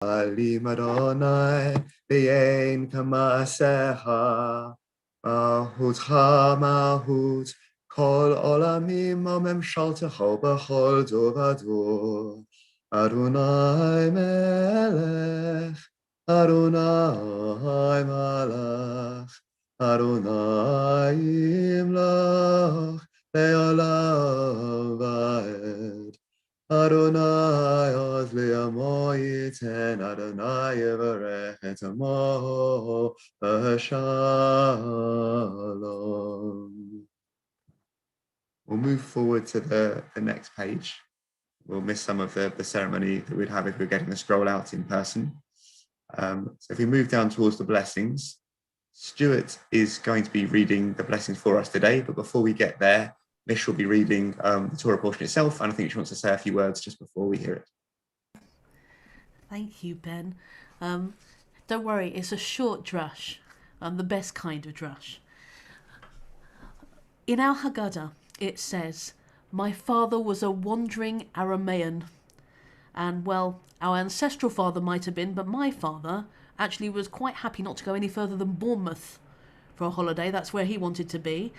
Alim Adonai, V'yein Kamaseha, Mahutcha Mahut, Kol Olamim Memshaltecho B'chol Dor Vador, Adonai Melech, Adonai Malach, Adonai Imlach, Le'olam Va'ed. Adonai oz li'amo yiten, Adonai yivarech et amo b'shalom. We'll move forward to the next page. We'll miss some of the ceremony that we'd have if we were getting the scroll out in person. So if we move down towards the blessings, Stuart is going to be reading the blessings for us today, but before we get there, Mich will be reading the Torah portion itself, and I think she wants to say a few words just before we hear it. Thank you, Ben. Don't worry, it's a short drush, the best kind of drush. In our Haggadah, it says, "My father was a wandering Aramaean." And, well, our ancestral father might have been, but my father actually was quite happy not to go any further than Bournemouth for a holiday. That's where he wanted to be.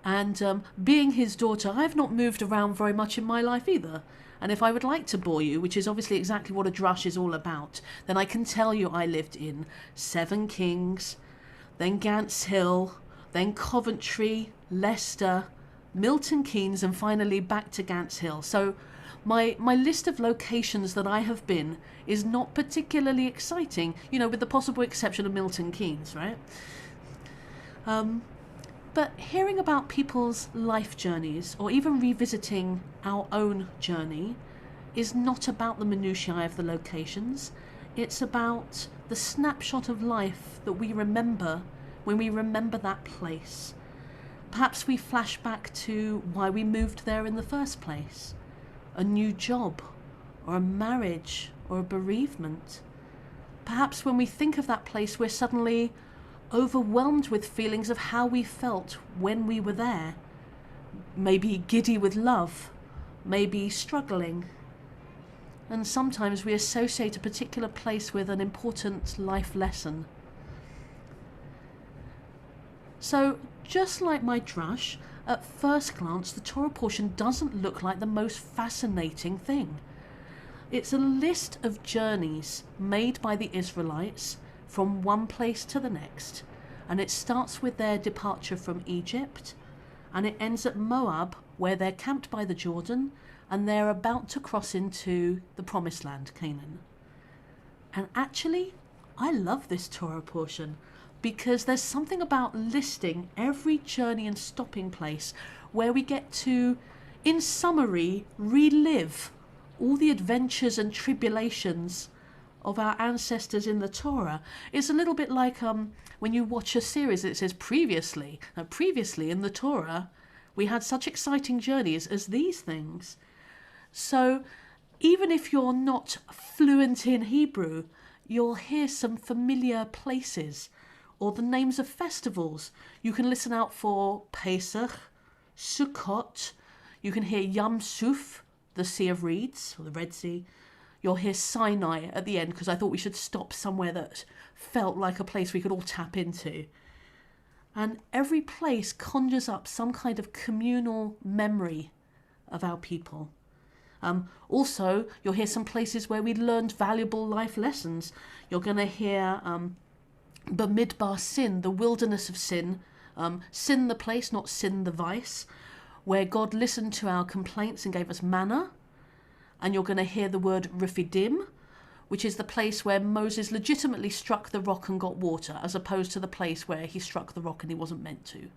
And being his daughter, I've not moved around very much in my life either. And if I would like to bore you, which is obviously exactly what a drush is all about, then I can tell you I lived in Seven Kings, then Gants Hill, then Coventry, Leicester, Milton Keynes, and finally back to Gants Hill. So my list of locations that I have been is not particularly exciting, with the possible exception of Milton Keynes, right? But hearing about people's life journeys, or even revisiting our own journey, is not about the minutiae of the locations. It's about the snapshot of life that we remember when we remember that place. Perhaps we flash back to why we moved there in the first place. A new job, or a marriage, or a bereavement. Perhaps when we think of that place, we're suddenly overwhelmed with feelings of how we felt when we were there. Maybe giddy with love, maybe struggling. And sometimes we associate a particular place with an important life lesson. So, just like my drush, at first glance the Torah portion doesn't look like the most fascinating thing. It's a list of journeys made by the Israelites from one place to the next, and it starts with their departure from Egypt, and it ends at Moab, where they're camped by the Jordan, and they're about to cross into the Promised Land, Canaan. And actually, I love this Torah portion, because there's something about listing every journey and stopping place where we get to, in summary, relive all the adventures and tribulations of our ancestors in the Torah. It's a little bit like when you watch a series that says previously in the Torah we had such exciting journeys as these things. So even if you're not fluent in Hebrew, you'll hear some familiar places or the names of festivals. You can listen out for Pesach, Sukkot, you can hear Yam Suf, the Sea of Reeds, or the Red Sea. You'll hear Sinai at the end, because I thought we should stop somewhere that felt like a place we could all tap into. And every place conjures up some kind of communal memory of our people. Also, you'll hear some places where we learned valuable life lessons. You're going to hear Bamidbar Sin, the wilderness of sin. Sin the place, not sin the vice, where God listened to our complaints and gave us manna. And you're going to hear the word Rephidim, which is the place where Moses legitimately struck the rock and got water, as opposed to the place where he struck the rock and he wasn't meant to.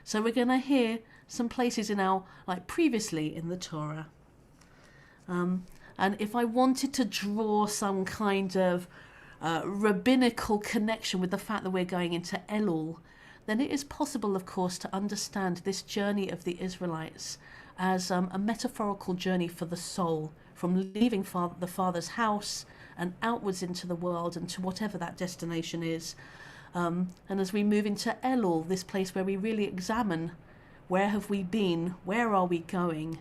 So we're going to hear some places in our, like previously in the Torah. And if I wanted to draw some kind of rabbinical connection with the fact that we're going into Elul, then it is possible, of course, to understand this journey of the Israelites as a metaphorical journey for the soul, from leaving the Father's house and outwards into the world and to whatever that destination is. And as we move into Elul, this place where we really examine where have we been, where are we going,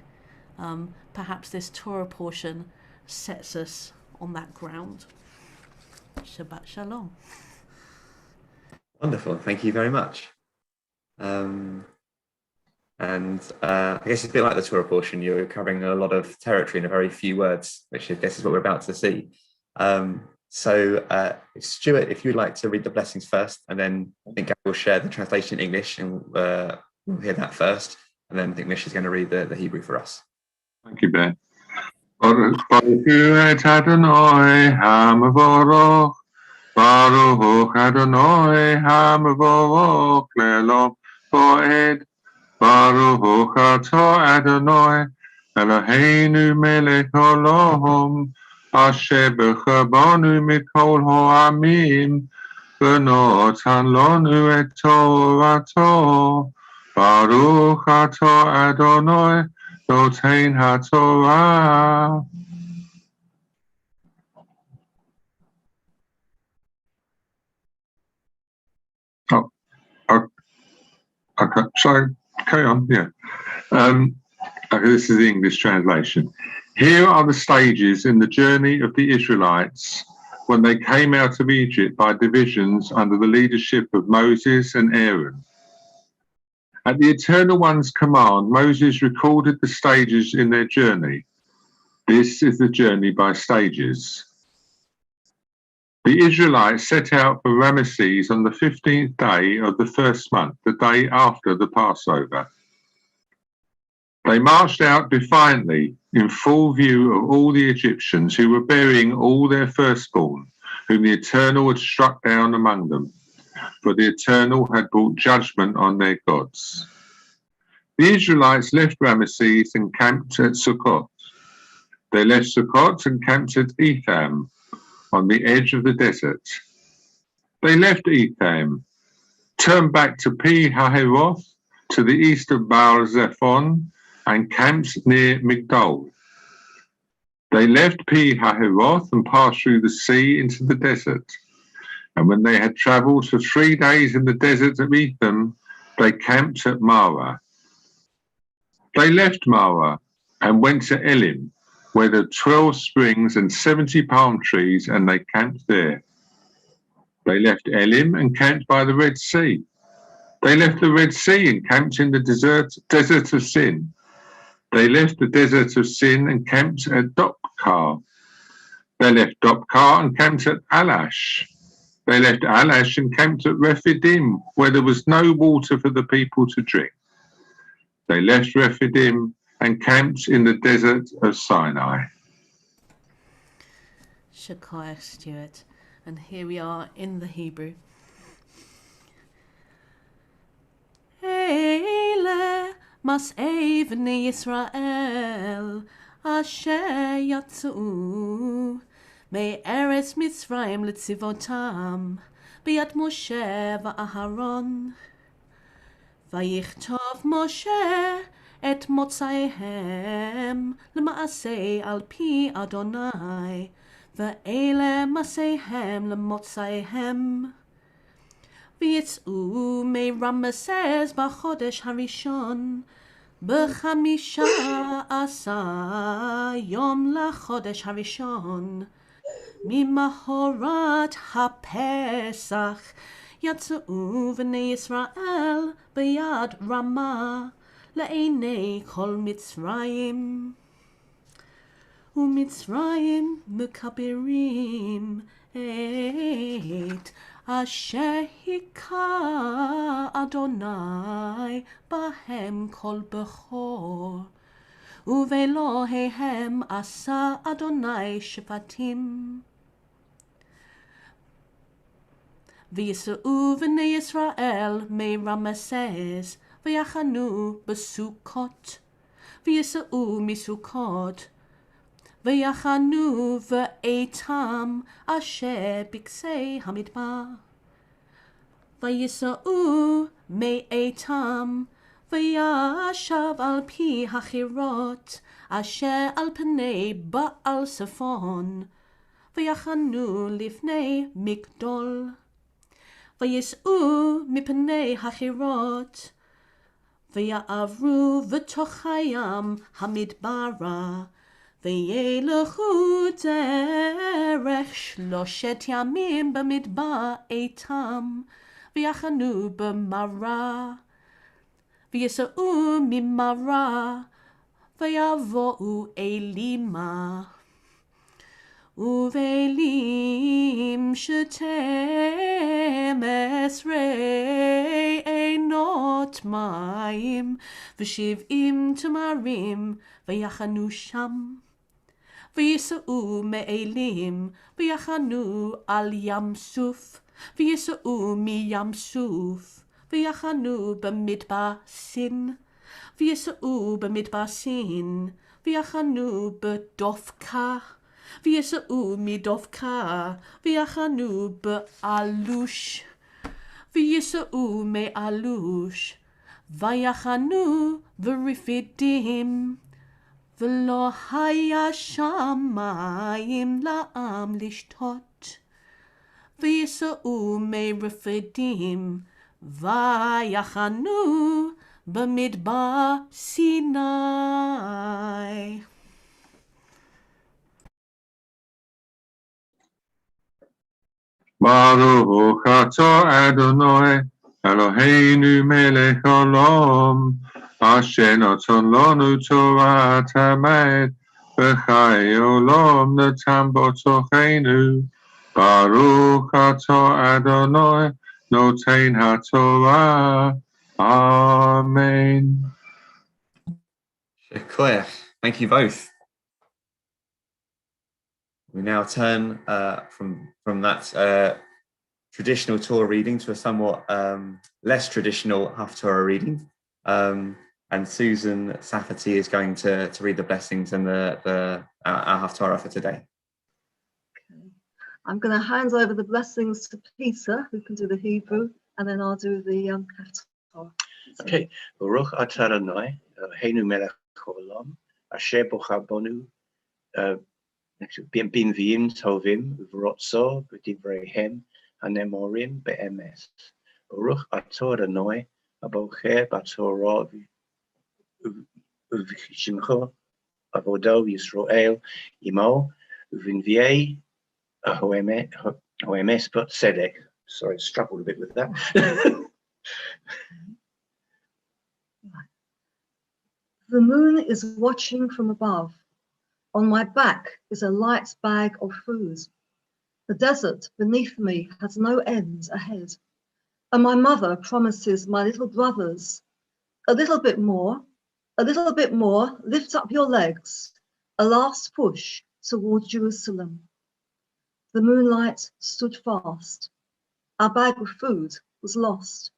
perhaps this Torah portion sets us on that ground. Shabbat Shalom. Wonderful. Thank you very much. And I guess it's a bit like the Torah portion. You're covering a lot of territory in a very few words, which I guess is what we're about to see. So, Stuart, if you'd like to read the blessings first, and then I think I will share the translation in English, and we'll hear that first, and then I think Mich is going to read the Hebrew for us. Thank you, Ben. Baruch et Adonai HaMevorach, Baruch Adonai HaMevorach le'olam va'ed, Baruch atah Adonai Eloheinu melech olam, asher b'chabanu mikol ha'amim, v'notan lanu et Torato. Baruch atah Adonai Notain HaTorah. Oh, okay. So carry on. Yeah. Okay, this is the English translation. Here are the stages in the journey of the Israelites when they came out of Egypt by divisions under the leadership of Moses and Aaron. At the Eternal One's command, Moses recorded the stages in their journey. This is the journey by stages. The Israelites set out for Ramesses on the 15th day of the first month, the day after the Passover. They marched out defiantly in full view of all the Egyptians who were burying all their firstborn, whom the Eternal had struck down among them, for the Eternal had brought judgment on their gods. The Israelites left Ramesses and camped at Sukkot. They left Sukkot and camped at Etham, on the edge of the desert. They left Etham, turned back to Pi Hahiroth, to the east of Baal Zephon, and camped near Migdol. They left Pi Hahiroth and passed through the sea into the desert. And when they had travelled for 3 days in the desert of Etham, they camped at Marah. They left Marah and went to Elim, where there are 12 springs and 70 palm trees, and they camped there. They left Elim and camped by the Red Sea. They left the Red Sea and camped in the desert of Sin. They left the desert of Sin and camped at Dopkar. They left Dopkar and camped at Alash. They left Alash and camped at Rephidim, where there was no water for the people to drink. They left Rephidim and camped in the desert of Sinai. Shakayach, Stuart. And here we are in the Hebrew. Eile mas'ei v'nei Yisrael asher yatzu me'eretz Mitzrayim letzivotam b'yad Moshe v'Aharon vayichtov Moshe et motzaihem למעשה על פי אדוני ואלה מעשיהם למוצאיהם ויצאו מרמסס בחודש הראשון ב15 יום לחודש הראשון ממחרת הפסח יצאו בני ישראל ביד רמה לעיני כל מצרים ומצרים מקברים את אשר היכה אדוני בהם כל בכור ובאלוהיהם עשה אדוני שפטים ויסעו בני ישראל מרמסס ויחנו בסוכות ויסעו מסוכות ויחנו באיתם אשר בקצה המדבר ויסעו מאיתם וישב על פי החירות אשר על פני בעל צפון ויחנו לפני מגדול ויסעו מפני החירות ויעברו בתוך הים המדברה וילכו דרך 3 ימים במדבר איתם, ויחנו במראה, ויסעו ממראה, ויבואו אלימה. ובאלים 12 עינות מים, ו70 תמרים, ויחנו שם. ויסעו מאלים, ויחנו על ים סוף, ויסעו מים סוף, ויחנו במדבר סין, ויסעו במדבר סין, ויחנו בדופקה, ויסעו מדופקה, ויחנו באלוש, ויסעו מאלוש, ויחנו ברפידים, ולא היה שם מים לעם לשתות. ויסעו מרפידים, ויחנו במדבר סיני. Baruch atah Adonai Eloheinu melech olam asher noton lanu Torat hamet v'chai olam natan b'tochenu. Baruch atah Adonai noten haTorah. Amen. Shekoyach. Thank you both. We now turn from that traditional Torah reading to a somewhat less traditional Haftorah reading. And Susan Safety is going to read the blessings and our Haftorah for today. Okay. I'm going to hand over the blessings to Peter, who can do the Hebrew, and then I'll do the Haftorah. Okay. Baruch atah Adonai Eloheinu melech haolam asher bocha bonu b'nviim tovim u'v'rotzo b'divreihem hanemorim be'emes. Baruch atah Adonai abocher b'torah u'v'shimcha avodo Yisrael imo u'v'nviei hoemes b'tzedek. Sorry, I struggled a bit with that. The moon is watching from above. On my back is a light bag of food. The desert beneath me has no end ahead. And my mother promises my little brothers, a little bit more, lift up your legs, a last push toward Jerusalem. The moonlight stood fast. Our bag of food was lost.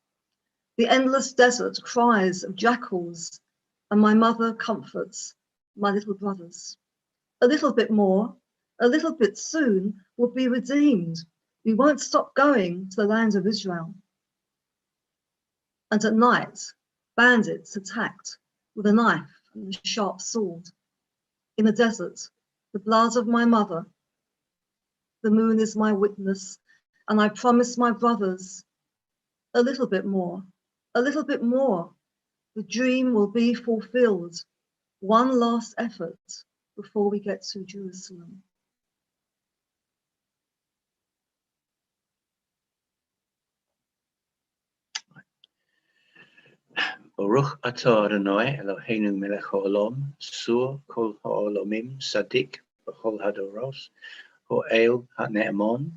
The endless desert cries of jackals, and my mother comforts my little brothers. A little bit more, a little bit soon, will be redeemed. We won't stop going to the land of Israel. And at night, bandits attacked with a knife and a sharp sword. In the desert, the blood of my mother. The moon is my witness, and I promise my brothers, a little bit more, the dream will be fulfilled. One last effort before we get to Jerusalem. Baruch atah Adonai Eloheinu melech haolam, sur kol ha'olamim, sadik b'chol hadoros, ha'el ha'ne'emon,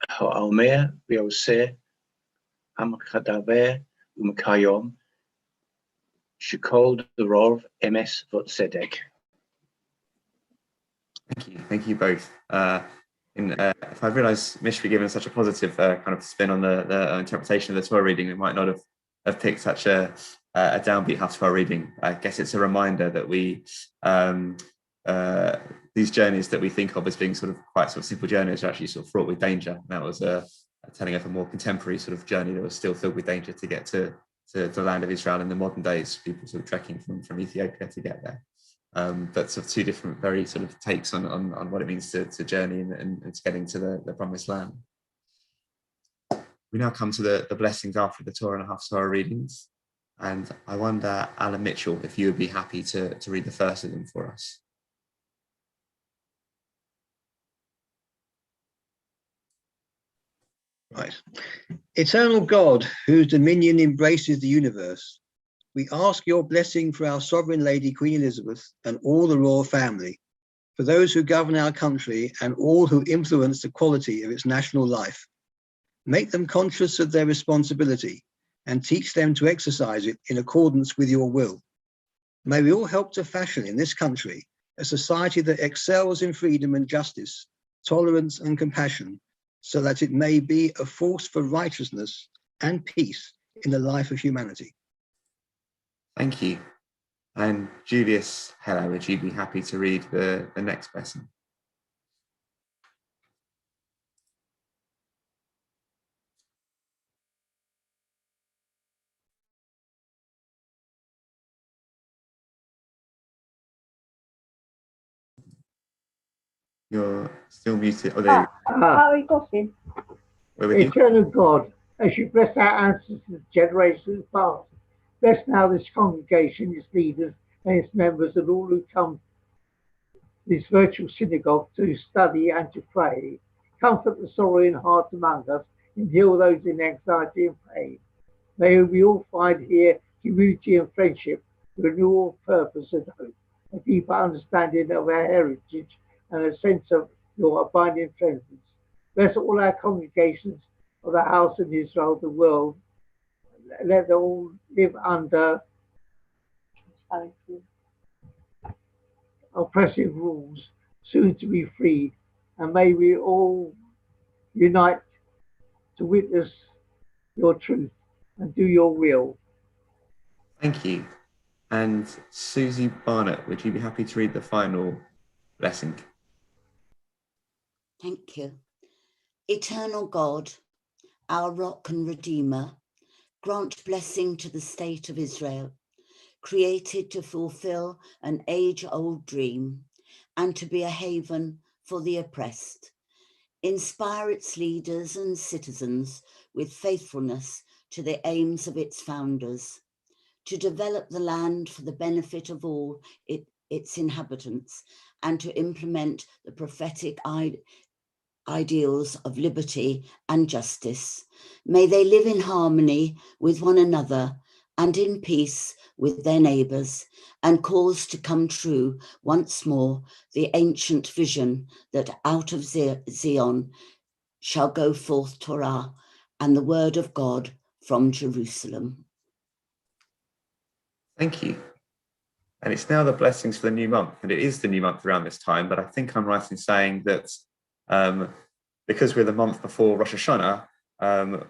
ha'omer v'yoseh, ha'mechadaber u'mekayom, shekol derov emes v'tzedek. Thank you both. If I realised Mich had given such a positive kind of spin on the interpretation of the Torah reading, we might not have picked such a downbeat Haftorah reading. I guess it's a reminder that we these journeys that we think of as being sort of quite sort of simple journeys are actually sort of fraught with danger. And that was telling of a more contemporary sort of journey that was still filled with danger to get to the land of Israel in the modern days. People sort of trekking from Ethiopia to get there. But sort of two different, very sort of takes on what it means to journey and to getting to the promised land. We now come to the blessings after the Torah and Haftorah readings, and I wonder, Alan Mitchell, if you would be happy to read the first of them for us. Right. Eternal God, whose dominion embraces the universe, we ask your blessing for our sovereign lady, Queen Elizabeth, and all the royal family, for those who govern our country and all who influence the quality of its national life. Make them conscious of their responsibility and teach them to exercise it in accordance with your will. May we all help to fashion in this country a society that excels in freedom and justice, tolerance and compassion, so that it may be a force for righteousness and peace in the life of humanity. Thank you. And Julius Heller, would you be happy to read the next blessing? You're still muted. Oh, there We got him. we're with you. Eternal God, as you bless our ancestors, generations past, bless now this congregation, its leaders, and its members, and all who come to this virtual synagogue to study and to pray. Comfort the sorrowing heart among us, and heal those in anxiety and pain. May we all find here community and friendship, renewal, purpose, and hope, a deeper understanding of our heritage, and a sense of your abiding presence. Bless all our congregations of the house in Israel, the world. Let them all live under oppressive rules, soon to be freed. And may we all unite to witness your truth and do your will. Thank you. And Susie Barnett, would you be happy to read the final blessing? Thank you. Eternal God, our rock and redeemer, grant blessing to the state of Israel, created to fulfill an age-old dream and to be a haven for the oppressed. Inspire its leaders and citizens with faithfulness to the aims of its founders, to develop the land for the benefit of all its inhabitants, and to implement the prophetic ideals of liberty and justice. May they live in harmony with one another and in peace with their neighbours, and cause to come true once more the ancient vision that out of Zion shall go forth Torah and the word of God from Jerusalem. Thank you. And it's now the blessings for the new month, and it is the new month around this time, but I think I'm right in saying that because we're the month before Rosh Hashanah,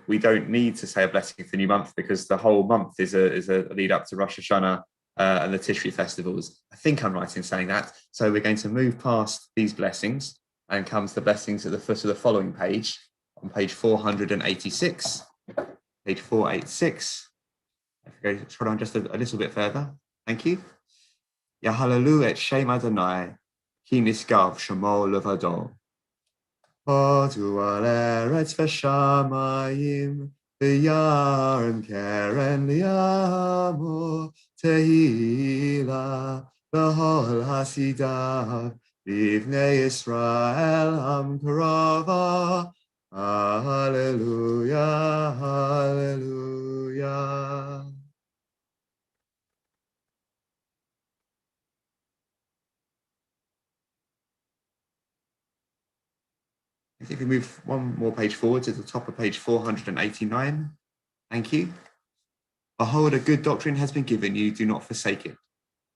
we don't need to say a blessing for the new month because the whole month is a lead up to Rosh Hashanah and the Tishri festivals. I think I'm right in saying that. So we're going to move past these blessings and come to the blessings at the foot of the following page, on page 486, page 486. Scroll down just a little bit further. Thank you. Yahalalu et Shem Adonai, ki niskav shemo levado. Podu al eretz v'shamayim, v'yarem keren liyamo, tehila, v'hol hasidav, livnei Yisrael am karava. Hallelujah, hallelujah. If we move one more page forward to the top of page 489, thank you. Behold, a good doctrine has been given you, do not forsake it.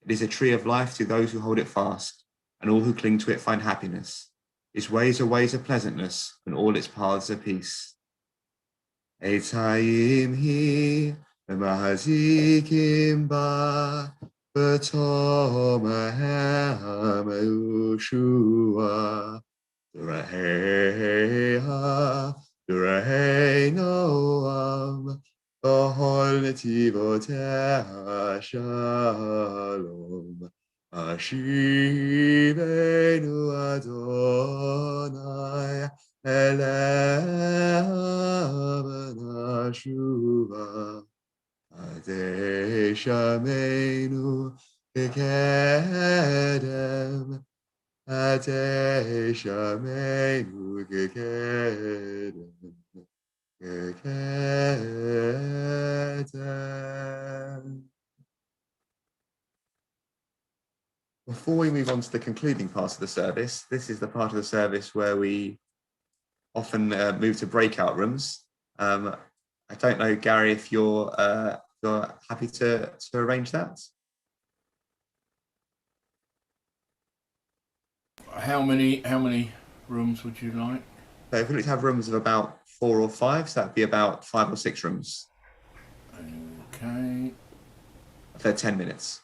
It is a tree of life to those who hold it fast, and all who cling to it find happiness. Its ways are ways of pleasantness, and all its paths are peace. Eitayim hi, v'mahazikim ba, v'tomahem Yeshua. Durahei Noam, B'hol netivoteh shalom. Ashivenu Adonai, Elecha v'nashuva. Adei shameinu kekedem, Adei shameinu kekedem. Before we move on to the concluding part of the service, this is the part of the service where we often move to breakout rooms. I don't know, Gary, if you're happy to arrange that. How many rooms would you like? So if we look to have rooms of about 4 or 5, so that'd be about 5 or 6 rooms. Okay. For 10 minutes.